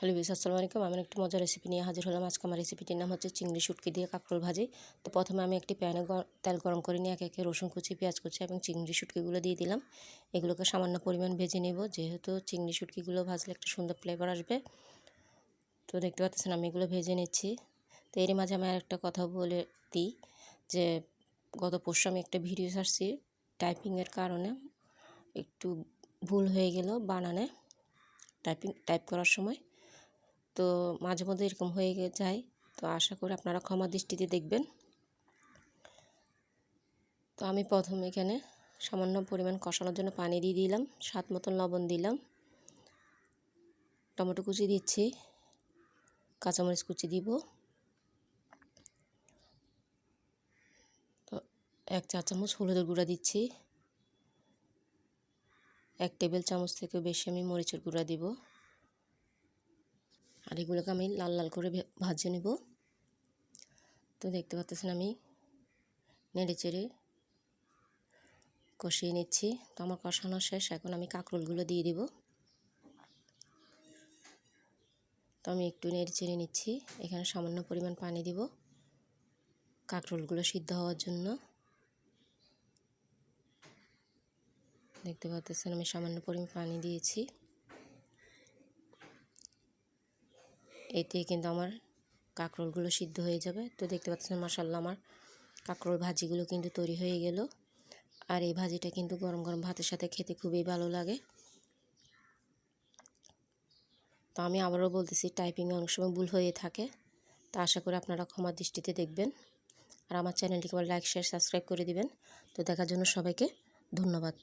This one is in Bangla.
হ্যালো ভিউয়ার্স, আসসালামু আলাইকুম। আমি একটি মজার রেসিপি নিয়ে হাজির হলাম। আজকে আমার রেসিপিটির নাম হচ্ছে চিংড়ি শুটকি দিয়ে কাঁকরোল ভাজি। তো প্রথমে আমি একটি প্যানে তেল গরম করে নিয়ে একে একে রসুন কুচি, পেঁয়াজ কুচি এবং চিংড়ি শুটকিগুলো দিয়ে দিলাম। এগুলোকে সামান্য পরিমাণ ভেজে নেব, যেহেতু চিংড়ি শুটকিগুলো ভাজলে একটা সুন্দর ফ্লেভার আসবে। তো দেখতে পাচ্ছেন আমি এগুলো ভেজে নিচ্ছি। তো এরই মাঝে আমি আরেকটা কথা বলে দিই যে গত পরশু আমি একটা ভিডিও ছাড়ছি, টাইপিংয়ের কারণে একটু ভুল হয়ে গেল বানানে, টাইপ করার সময়। তো মাঝে মধ্যে এরকম হয়ে যায়, তো আশা করি আপনারা ক্ষমা দৃষ্টিতে দেখবেন। তো আমি প্রথমে এখানে সামান্য পরিমাণ কষানোর জন্য পানি দিয়ে দিলাম, স্বাদ মতন লবণ দিলাম, টমেটো কুচি দিচ্ছি, কাঁচামরিচ কুচি দিব, তো 1 চা চামচ হলুদের গুঁড়া দিচ্ছি, 1 টেবিল চামচ থেকে বেশি আমি মরিচের গুঁড়া দিব। আর এগুলোকে আমি লাল লাল করে ভাজে নেব। তো দেখতে পাচ্ছেন আমি নেড়ে চেড়ে কষিয়ে নিচ্ছি। তো আমার কষানো শেষ, এখন আমি কাঁকরোলগুলো দিয়ে দেব। তো আমি একটু নেড়ে চেড়ে নিচ্ছি। এখানে সামান্য পরিমাণ পানি দিব কাঁকরোলগুলো সিদ্ধ হওয়ার জন্য। দেখতে পাচ্ছেন আমি সামান্য পরিমাণ পানি দিয়েছি। এতে কিন্তু আমার কাঁকরোলগুলো সিদ্ধ হয়ে যাবে। তো দেখতে পাচ্ছেন মাশাআল্লাহ আমার কাঁকরোল ভাজিগুলো কিন্তু তৈরি হয়ে গেল। আর এই ভাজিটা কিন্তু গরম গরম ভাতের সাথে খেতে খুবই ভালো লাগে। তো আমি আবারও বলতেছি, টাইপিংয়ে অনেক সময় ভুল হয়ে থাকে, তা আশা করি আপনারা ক্ষমা দৃষ্টিতে দেখবেন। আর আমার চ্যানেলটিকে লাইক, শেয়ার, সাবস্ক্রাইব করে দিবেন। তো দেখার জন্য সবাইকে ধন্যবাদ।